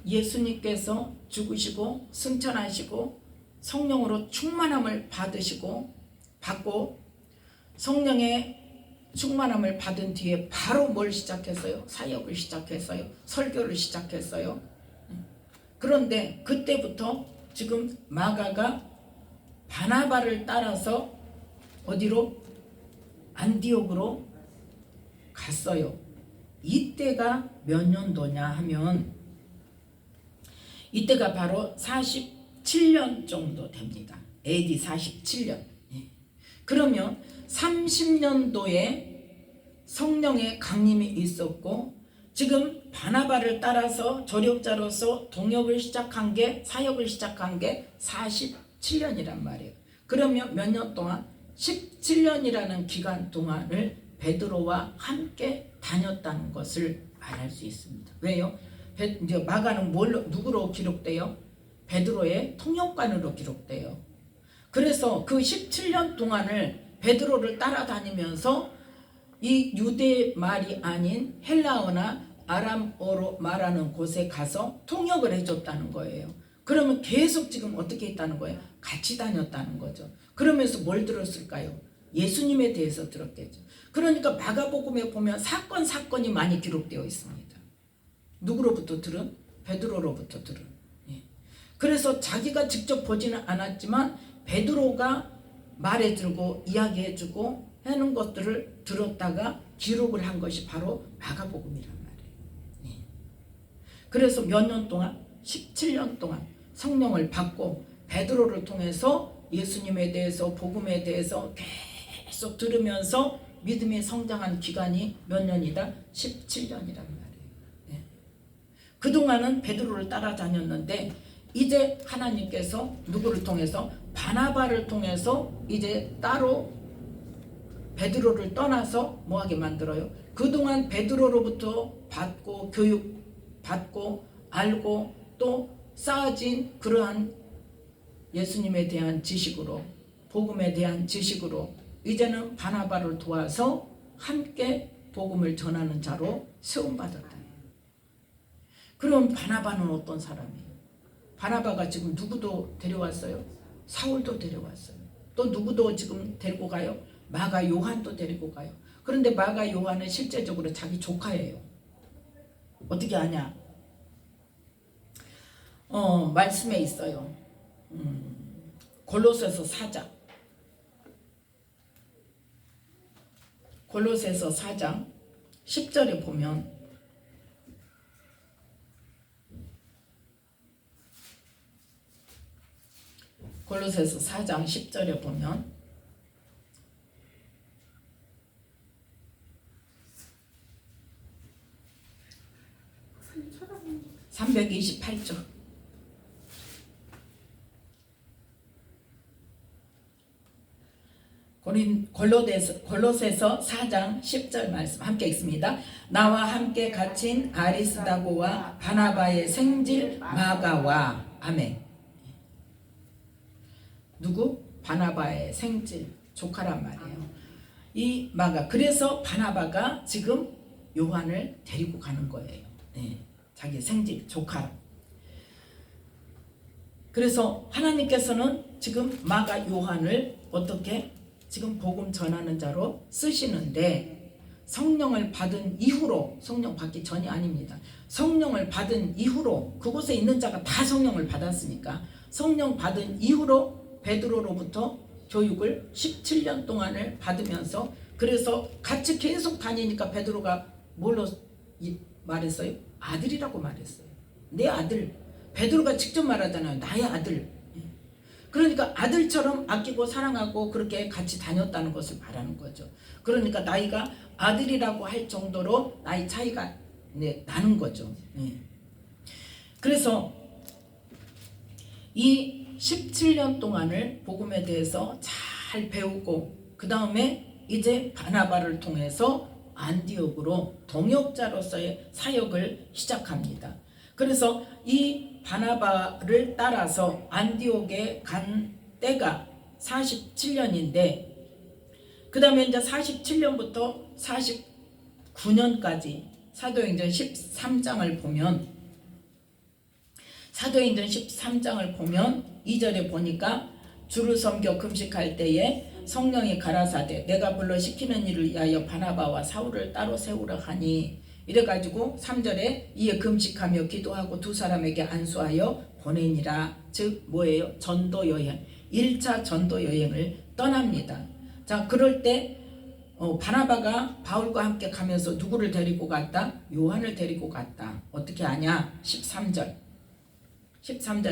예수님께서 죽으시고 승천하시고 성령으로 충만함을 받고 성령의 충만함을 받은 뒤에 바로 뭘 시작했어요? 사역을 시작했어요. 설교를 시작했어요. 그런데 그때부터 지금 마가가 바나바를 따라서 어디로? 안디옥으로 갔어요. 이때가 몇 년도냐 하면 이때가 바로 47년 정도 됩니다. AD 47년. 그러면 30년도에 성령의 강림이 있었고, 지금 바나바를 따라서 저력자로서 동역을 시작한 게, 사역을 시작한 게 47년이란 말이에요. 그러면 몇 년 동안? 17년이라는 기간 동안을 베드로와 함께 다녔다는 것을 말할 수 있습니다. 왜요? 이제 마가는 누구로 기록돼요? 베드로의 통역관으로 기록돼요. 그래서 그 17년 동안을 베드로를 따라다니면서 이 유대 말이 아닌 헬라어나 아람어로 말하는 곳에 가서 통역을 해줬다는 거예요. 그러면 계속 지금 어떻게 했다는 거예요? 같이 다녔다는 거죠. 그러면서 뭘 들었을까요? 예수님에 대해서 들었겠죠. 그러니까 마가복음에 보면 사건이 많이 기록되어 있습니다. 누구로부터 들은? 베드로로부터 들은. 그래서 자기가 직접 보지는 않았지만 베드로가 말해주고 이야기해주고 하는 것들을 들었다가 기록을 한 것이 바로 마가복음이란 말이에요. 그래서 몇 년 동안? 17년 동안 성령을 받고 베드로를 통해서 예수님에 대해서, 복음에 대해서 계속 들으면서 믿음이 성장한 기간이 몇 년이다? 17년이란 말이에요. 그동안은 베드로를 따라다녔는데 이제 하나님께서 누구를 통해서? 바나바를 통해서 이제 따로 베드로를 떠나서 뭐하게 만들어요? 그동안 베드로로부터 받고 교육받고 알고 또 쌓아진 그러한 예수님에 대한 지식으로, 복음에 대한 지식으로 이제는 바나바를 도와서 함께 복음을 전하는 자로 세움받았다. 그럼 바나바는 어떤 사람이에요? 바나바가 지금 누구도 데려왔어요? 사울도 데려왔어요. 또 누구도 지금 데리고 가요? 마가 요한도 데리고 가요. 그런데 마가 요한은 실제적으로 자기 조카예요. 어떻게 아냐? 말씀에 있어요. 골로새서 4장. 골로새서 4장 10절에 보면 골로새서 4장 10절에 보면 328조. 골로새서 4장 10절 말씀 함께 읽습니다. 나와 함께 갇힌 아리스다고와 바나바의 생질 마가와. 아멘. 누구? 바나바의 생질 조카란 말이에요. 이 마가. 그래서 바나바가 지금 요한을 데리고 가는 거예요. 네. 자기 생질 조카. 그래서 하나님께서는 지금 마가 요한을 어떻게 지금 복음 전하는 자로 쓰시는데, 성령을 받은 이후로, 성령 받기 전이 아닙니다. 성령을 받은 이후로, 그곳에 있는 자가 다 성령을 받았으니까 성령 받은 이후로 베드로로부터 교육을 17년 동안을 받으면서, 그래서 같이 계속 다니니까 베드로가 뭘로 말했어요? 아들이라고 말했어요. 내 아들. 베드로가 직접 말하잖아요. 나의 아들. 그러니까 아들처럼 아끼고 사랑하고 그렇게 같이 다녔다는 것을 말하는 거죠. 그러니까 나이가 아들이라고 할 정도로 나이 차이가 나는 거죠. 그래서 이 17년 동안을 복음에 대해서 잘 배우고, 그 다음에 이제 바나바를 통해서 안디옥으로 동역자로서의 사역을 시작합니다. 그래서 이 바나바를 따라서 안디옥에 간 때가 47년인데, 그 다음에 이제 47년부터 49년까지 사도행전 13장을 보면, 사도행전 13장을 보면 2절에 보니까 주를 섬겨 금식할 때에 성령이 가라사대 내가 불러 시키는 일을 위하여 바나바와 사울을 따로 세우려 하니, 이래가지고 3절에 이에 금식하며 기도하고 두 사람에게 안수하여 보내니라. 즉 뭐예요? 전도 여행, 1차 전도 여행을 떠납니다. 자, 그럴 때 바나바가 바울과 함께 가면서 누구를 데리고 갔다? 요한을 데리고 갔다. 어떻게 아냐? 13절에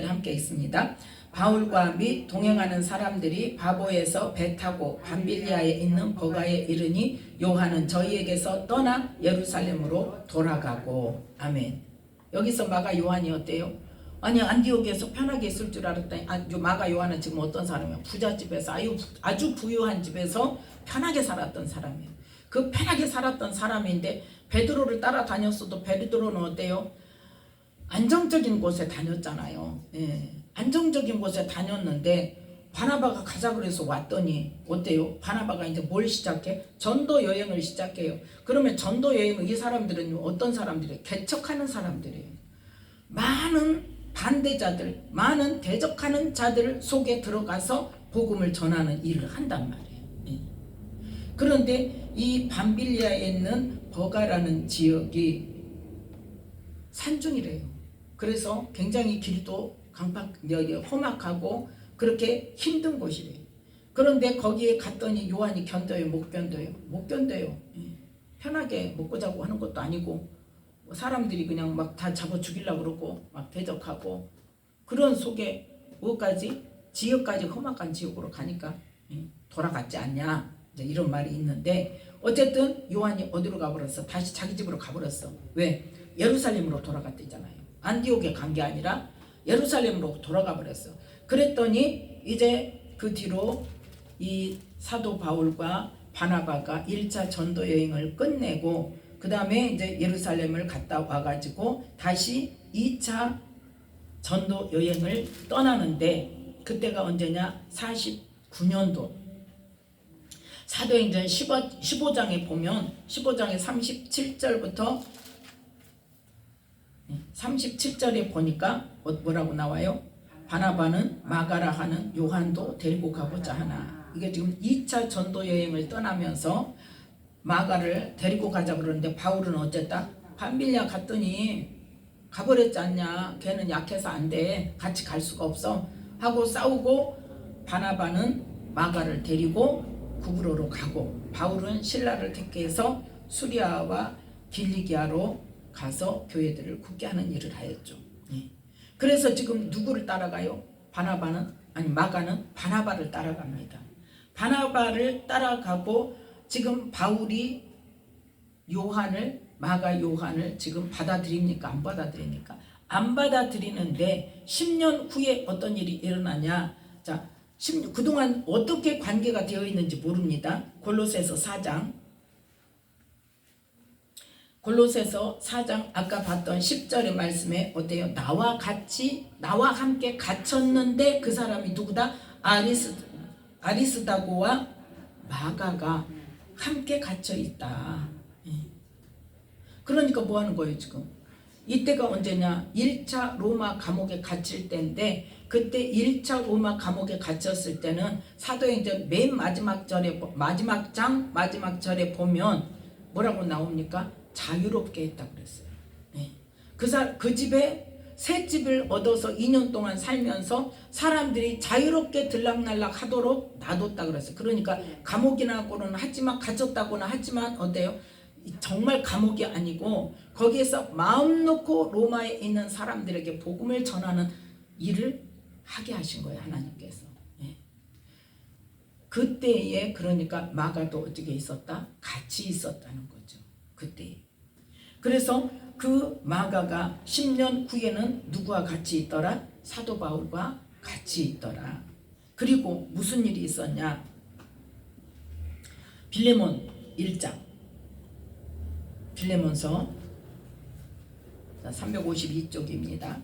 함께 있습니다. 바울과 및 동행하는 사람들이 바보에서 배 타고 밤빌리아에 있는 버가에 이르니 요한은 저희에게서 떠나 예루살렘으로 돌아가고. 아멘. 여기서 마가 요한이 어때요? 아니, 안디옥에서 편하게 있을 줄 알았더니 마가 요한은 지금 어떤 사람이야? 부잣집에서, 아주 부유한 집에서 편하게 살았던 사람이에요. 그 편하게 살았던 사람인데 베드로를 따라다녔어도 베드로는 어때요? 안정적인 곳에 다녔잖아요. 안정적인 곳에 다녔는데 바나바가 가자 그래서 왔더니 어때요? 바나바가 이제 뭘 시작해? 전도 여행을 시작해요. 그러면 전도 여행은 이 사람들은 어떤 사람들이에요? 개척하는 사람들이에요. 많은 반대자들, 많은 대적하는 자들 속에 들어가서 복음을 전하는 일을 한단 말이에요. 그런데 이 밤빌리아에 있는 버가라는 지역이 산중이래요. 그래서 굉장히 길도 험악하고 그렇게 힘든 곳이래요. 그런데 거기에 갔더니 요한이 견뎌요? 못 견뎌요? 못 견뎌요. 편하게 먹고 자고 하는 것도 아니고 사람들이 그냥 막 다 잡아 죽이려고 그러고 막 대적하고, 그런 속에 뭐까지? 지역까지 험악한 지역으로 가니까 돌아갔지 않냐, 이제 이런 말이 있는데, 어쨌든 요한이 어디로 가버렸어? 다시 자기 집으로 가버렸어. 왜? 예루살렘으로 돌아갔대잖아요. 안디옥에 간 게 아니라 예루살렘으로 돌아가 버렸어. 그랬더니 이제 그 뒤로 이 사도 바울과 바나바가 1차 전도 여행을 끝내고 그 다음에 이제 예루살렘을 갔다 와가지고 다시 2차 전도 여행을 떠나는데, 그때가 언제냐? 49년도. 사도행전 15장에 보면 15장의 37절부터 37절에 보니까 뭐라고 나와요? 바나바는 마가라 하는 요한도 데리고 가고자 하나. 이게 지금 2차 전도 여행을 떠나면서 마가를 데리고 가자 그러는데 바울은 어쨌다? 밤빌리아 갔더니 가버렸지 않냐? 걔는 약해서 안 돼. 같이 갈 수가 없어. 하고 싸우고 바나바는 마가를 데리고 구브로로 가고 바울은 실라를 택해서 수리아와 길리기아로 가서 교회들을 굳게 하는 일을 하였죠. 그래서 지금 누구를 따라가요? 마가는 바나바를 따라갑니다. 바나바를 따라가고 지금 바울이 마가 요한을 지금 받아들입니까? 안 받아들입니까? 안 받아들이는데 10년 후에 어떤 일이 일어나냐? 자, 그동안 어떻게 관계가 되어 있는지 모릅니다. 골로새서 4장 아까 봤던 10절의 말씀에 어때요? 나와 함께 갇혔는데 그 사람이 누구다? 아리스다고와 마가가 함께 갇혀 있다. 그러니까 뭐 하는 거예요 지금? 이때가 언제냐? 1차 로마 감옥에 갇힐 때인데 그때 1차 로마 감옥에 갇혔을 때는 사도행전 맨 마지막 절에 마지막 절에 보면 뭐라고 나옵니까? 자유롭게 했다 그랬어요. 그 집에 새 집을 얻어서 2년 동안 살면서 사람들이 자유롭게 들락날락 하도록 놔뒀다 그랬어요. 그러니까 감옥이라고는 하지만 갇혔다고는 하지만 어때요? 정말 감옥이 아니고 거기에서 마음 놓고 로마에 있는 사람들에게 복음을 전하는 일을 하게 하신 거예요. 하나님께서. 그때에 그러니까 마가도 어떻게 있었다? 같이 있었다는 거죠. 그때. 그래서 그 마가가 10년 후에는 누구와 같이 있더라? 사도 바울과 같이 있더라. 그리고 무슨 일이 있었냐? 빌레몬 1장 빌레몬서 352쪽입니다.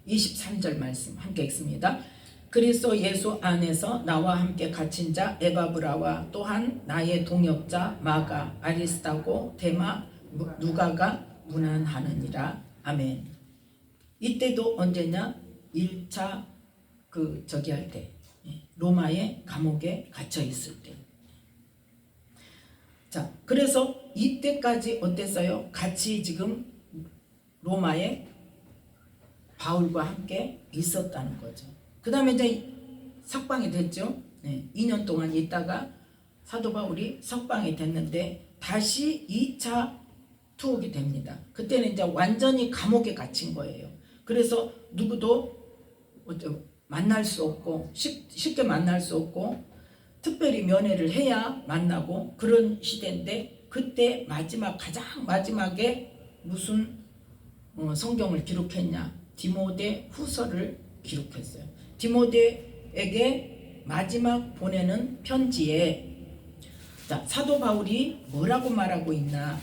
23절 말씀 함께 읽습니다. 그리스도 예수 안에서 나와 함께 갇힌 자 에바브라와 또한 나의 동역자 마가, 아리스다고, 데마, 누가가 문안하느니라. 아멘. 이때도 언제냐? 1차 할 때, 로마의 감옥에 갇혀 있을 때. 자, 그래서 이때까지 어땠어요? 같이 지금 로마에 바울과 함께 있었다는 거죠. 그 다음에 이제 석방이 됐죠. 2년 동안 있다가 사도 바울이 석방이 됐는데 다시 2차 투옥이 됩니다. 그때는 이제 완전히 감옥에 갇힌 거예요. 그래서 누구도 만날 수 없고 쉽게 만날 수 없고 특별히 면회를 해야 만나고 그런 시대인데 그때 가장 마지막에 무슨 성경을 기록했냐? 디모데 후서를 기록했어요. 디모데에게 마지막 보내는 편지에 자, 사도 바울이 뭐라고 말하고 있나?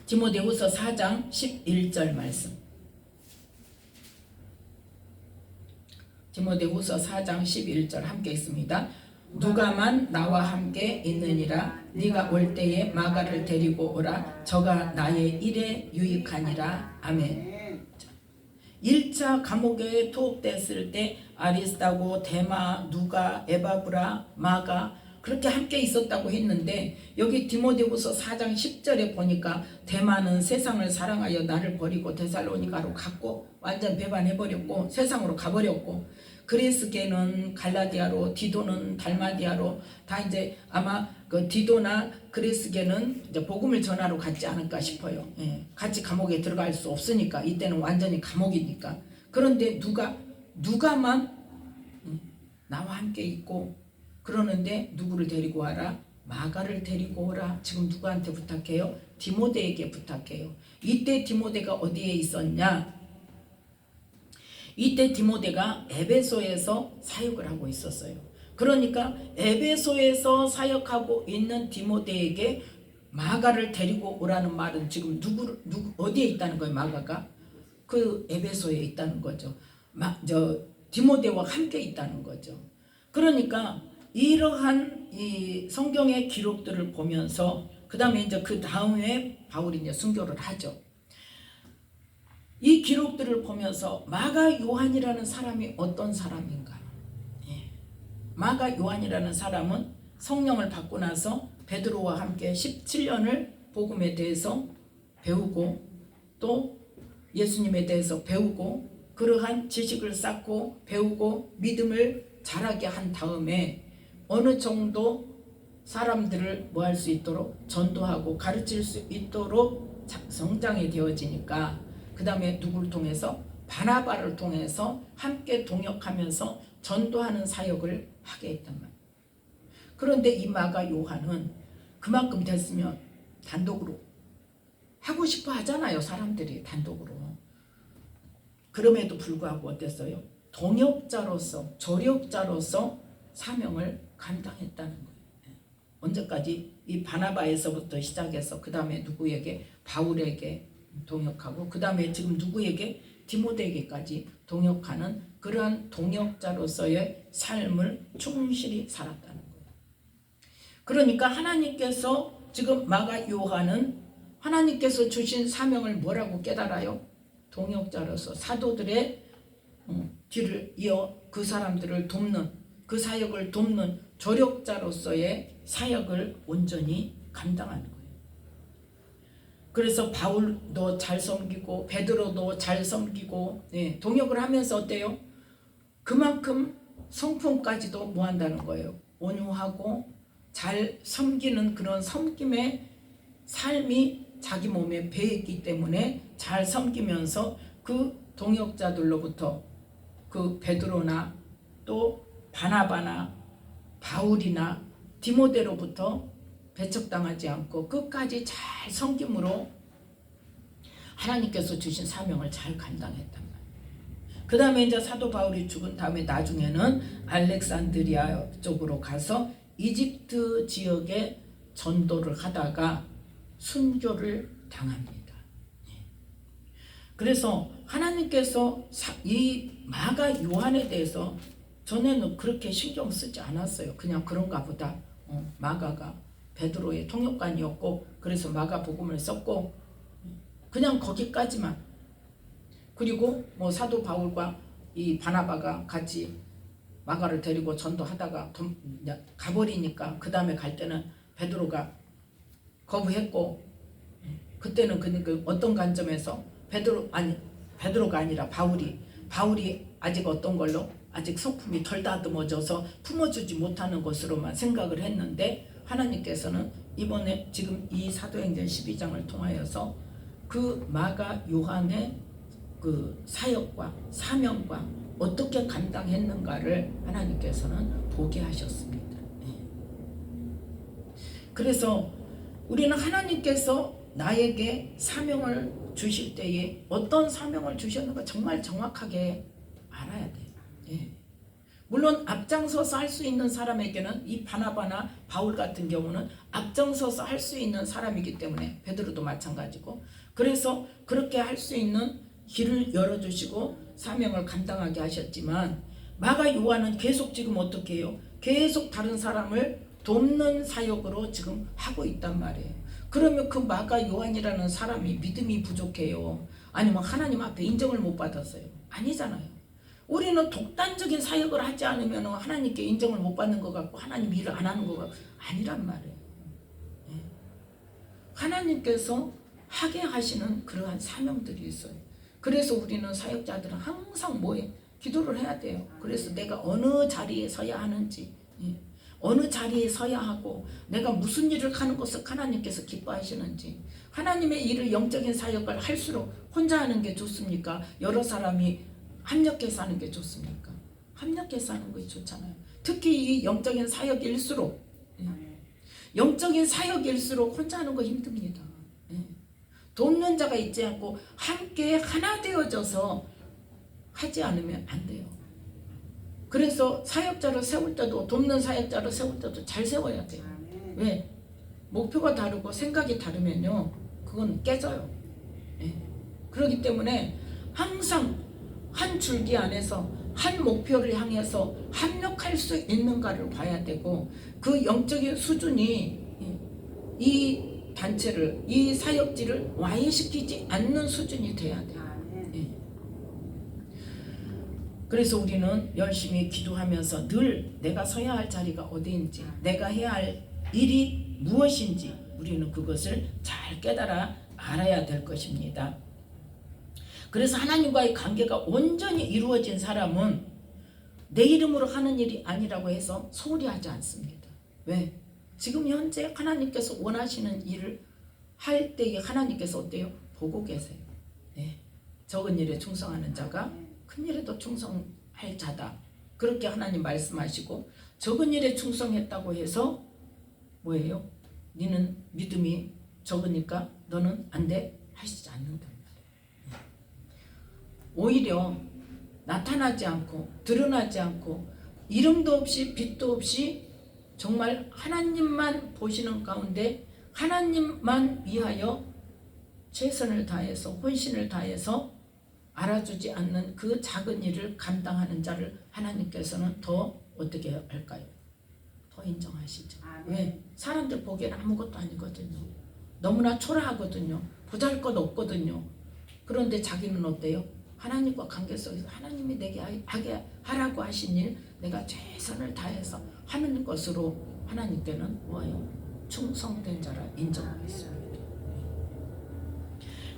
디모데후서 4장 11절 말씀. 디모데후서 4장 11절 함께 있습니다. 누가만 나와 함께 있느니라. 네가 올 때에 마가를 데리고 오라. 저가 나의 일에 유익하니라. 아멘. 1차 감옥에 투옥됐을 때 아리스다고, 데마, 누가, 에바브라, 마가 그렇게 함께 있었다고 했는데 여기 디모데후서 4장 10절에 보니까 데마는 세상을 사랑하여 나를 버리고 데살로니가로 갔고 완전 배반해버렸고 세상으로 가버렸고 그레스게는 갈라디아로, 디도는 달마디아로 다 이제 아마 그 디도나 그레스게는 이제 복음을 전하러 갔지 않을까 싶어요. 같이 감옥에 들어갈 수 없으니까 이때는 완전히 감옥이니까. 그런데 누가만 나와 함께 있고 그러는데 누구를 데리고 와라? 마가를 데리고 오라. 지금 누구한테 부탁해요? 디모데에게 부탁해요. 이때 디모데가 어디에 있었냐? 이때 디모데가 에베소에서 사역을 하고 있었어요. 그러니까 에베소에서 사역하고 있는 디모데에게 마가를 데리고 오라는 말은 지금 어디에 있다는 거예요? 마가가 그 에베소에 있다는 거죠. 디모데와 함께 있다는 거죠. 그러니까 이러한 이 성경의 기록들을 보면서 그 다음에 이제 그 다음에 바울이 이제 순교를 하죠. 이 기록들을 보면서 마가 요한이라는 사람이 어떤 사람인가? 마가 요한이라는 사람은 성령을 받고 나서 베드로와 함께 17년을 복음에 대해서 배우고 또 예수님에 대해서 배우고 그러한 지식을 쌓고 배우고 믿음을 자라게 한 다음에 어느 정도 사람들을 뭐 할 수 있도록 전도하고 가르칠 수 있도록 성장이 되어지니까 그 다음에 누구를 통해서 바나바를 통해서 함께 동역하면서 전도하는 사역을 하게 했단 말이에요. 그런데 이 마가 요한은 그만큼 됐으면 단독으로 하고 싶어 하잖아요. 사람들이 단독으로. 그럼에도 불구하고 어땠어요? 동역자로서 조력자로서 사명을 감당했다는 거예요. 언제까지? 이 바나바에서부터 시작해서 그 다음에 누구에게? 바울에게 동역하고 그 다음에 지금 누구에게? 디모데에게까지 동역하는 그러한 동역자로서의 삶을 충실히 살았다는 거예요. 그러니까 하나님께서 지금 마가 요한은 하나님께서 주신 사명을 뭐라고 깨달아요? 동역자로서 사도들의 뒤를 이어 그 사람들을 돕는 그 사역을 돕는 조력자로서의 사역을 온전히 감당하는 거예요. 그래서 바울도 잘 섬기고 베드로도 잘 섬기고 동역을 하면서 어때요? 그만큼 성품까지도 뭐 한다는 거예요? 온유하고 잘 섬기는 그런 섬김의 삶이 자기 몸에 배있기 때문에 잘 섬기면서 그 동역자들로부터 그 베드로나 또 바나바나 바울이나 디모데로부터 배척당하지 않고 끝까지 잘 섬김으로 하나님께서 주신 사명을 잘 감당했단 말이에요. 그 다음에 이제 사도 바울이 죽은 다음에 나중에는 알렉산드리아 쪽으로 가서 이집트 지역에 전도를 하다가 순교를 당합니다. 그래서 하나님께서 이 마가 요한에 대해서 전에는 그렇게 신경 쓰지 않았어요. 그냥 그런가 보다. 마가가 베드로의 통역관이었고 그래서 마가 복음을 썼고 그냥 거기까지만. 그리고 뭐 사도 바울과 이 바나바가 같이 마가를 데리고 전도하다가 가버리니까 그 다음에 갈 때는 베드로가 거부했고 그때는 그러니까 어떤 관점에서 베드로가 아니라 바울이 아직 어떤 걸로 아직 성품이 덜 다듬어져서 품어주지 못하는 것으로만 생각을 했는데 하나님께서는 이번에 지금 이 사도행전 12장을 통하여서 그 마가 요한의 그 사역과 사명과 어떻게 감당했는가를 하나님께서는 보게 하셨습니다. 그래서 우리는 하나님께서 나에게 사명을 주실 때에 어떤 사명을 주셨는가 정말 정확하게 알아야 돼요. 물론 앞장서서 할 수 있는 사람에게는 이 바나바나 바울 같은 경우는 앞장서서 할 수 있는 사람이기 때문에 베드로도 마찬가지고 그래서 그렇게 할 수 있는 길을 열어주시고 사명을 감당하게 하셨지만 마가 요한은 계속 지금 어떻게 해요? 계속 다른 사람을 돕는 사역으로 지금 하고 있단 말이에요. 그러면 그 마가 요한이라는 사람이 믿음이 부족해요? 아니면 하나님 앞에 인정을 못 받았어요? 아니잖아요. 우리는 독단적인 사역을 하지 않으면 하나님께 인정을 못 받는 것 같고 하나님 일을 안 하는 것 같고 아니란 말이에요. 하나님께서 하게 하시는 그러한 사명들이 있어요. 그래서 우리는 사역자들은 항상 뭐에 기도를 해야 돼요. 그래서 내가 어느 자리에 서야 하는지 어느 자리에 서야 하고 내가 무슨 일을 하는 것을 하나님께서 기뻐하시는지 하나님의 일을 영적인 사역을 할수록 혼자 하는 게 좋습니까? 여러 사람이 합력해서 하는 게 좋습니까? 합력해서 하는 것이 좋잖아요. 특히 이 영적인 사역일수록 영적인 사역일수록 혼자 하는 거 힘듭니다. 돕는 자가 있지 않고 함께 하나 되어져서 하지 않으면 안 돼요. 그래서 사역자를 세울 때도 돕는 사역자를 세울 때도 잘 세워야 돼요. 왜? 목표가 다르고 생각이 다르면요 그건 깨져요. 그렇기 때문에 항상 한 줄기 안에서 한 목표를 향해서 합력할 수 있는가를 봐야 되고 그 영적인 수준이 이 단체를 이 사역지를 와해시키지 않는 수준이 돼야 돼요. 그래서 우리는 열심히 기도하면서 늘 내가 서야 할 자리가 어디인지 내가 해야 할 일이 무엇인지 우리는 그것을 잘 깨달아 알아야 될 것입니다. 그래서 하나님과의 관계가 온전히 이루어진 사람은 내 이름으로 하는 일이 아니라고 해서 소홀히 하지 않습니다. 왜? 지금 현재 하나님께서 원하시는 일을 할 때에 하나님께서 어때요? 보고 계세요. 네. 적은 일에 충성하는 자가 큰 일에도 충성할 자다. 그렇게 하나님 말씀하시고, 적은 일에 충성했다고 해서 뭐예요? 너는 믿음이 적으니까 너는 안 돼? 하시지 않는다. 오히려 나타나지 않고 드러나지 않고 이름도 없이 빛도 없이 정말 하나님만 보시는 가운데 하나님만 위하여 최선을 다해서 혼신을 다해서 알아주지 않는 그 작은 일을 감당하는 자를 하나님께서는 더 어떻게 할까요? 더 인정하시죠. 왜? 사람들 보기에는 아무것도 아니거든요. 너무나 초라하거든요. 보잘것없거든요. 그런데 자기는 어때요? 하나님과 관계 속에서 하나님이 내게 하게 하라고 하신 일 내가 최선을 다해서 하는 것으로 하나님께는 뭐예요? 충성된 자라 인정하겠습니다.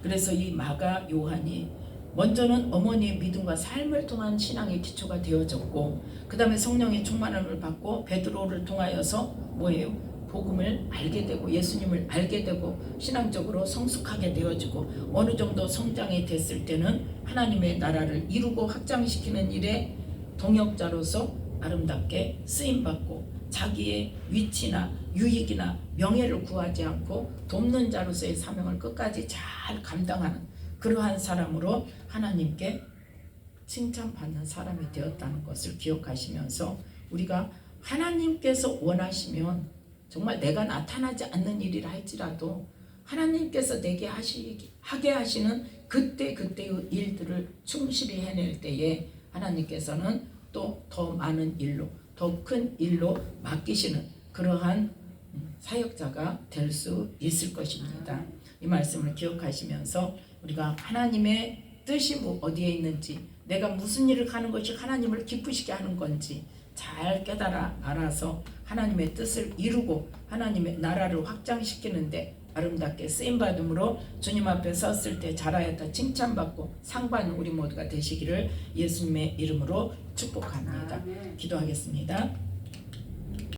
그래서 이 마가 요한이 먼저는 어머니의 믿음과 삶을 통한 신앙의 기초가 되어졌고, 그 다음에 성령의 충만함을 받고 베드로를 통하여서 뭐예요? 복음을 알게 되고 예수님을 알게 되고 신앙적으로 성숙하게 되어지고, 어느 정도 성장이 됐을 때는 하나님의 나라를 이루고 확장시키는 일에 동역자로서 아름답게 쓰임받고, 자기의 위치나 유익이나 명예를 구하지 않고 돕는 자로서의 사명을 끝까지 잘 감당하는 그러한 사람으로 하나님께 칭찬받는 사람이 되었다는 것을 기억하시면서, 우리가 하나님께서 원하시면 정말 내가 나타나지 않는 일이라 할지라도 하나님께서 내게 하게 하시는 그때그때의 일들을 충실히 해낼 때에 하나님께서는 또 더 많은 일로, 더 큰 일로 맡기시는 그러한 사역자가 될 수 있을 것입니다. 이 말씀을 기억하시면서 우리가 하나님의 뜻이 어디에 있는지, 내가 무슨 일을 하는 것이 하나님을 기쁘시게 하는 건지 잘 깨달아 알아서 하나님의 뜻을 이루고 하나님의 나라를 확장시키는데 아름답게 쓰임받음으로 주님 앞에 섰을 때 잘하였다 칭찬받고 상받는 우리 모두가 되시기를 예수님의 이름으로 축복합니다. 기도하겠습니다.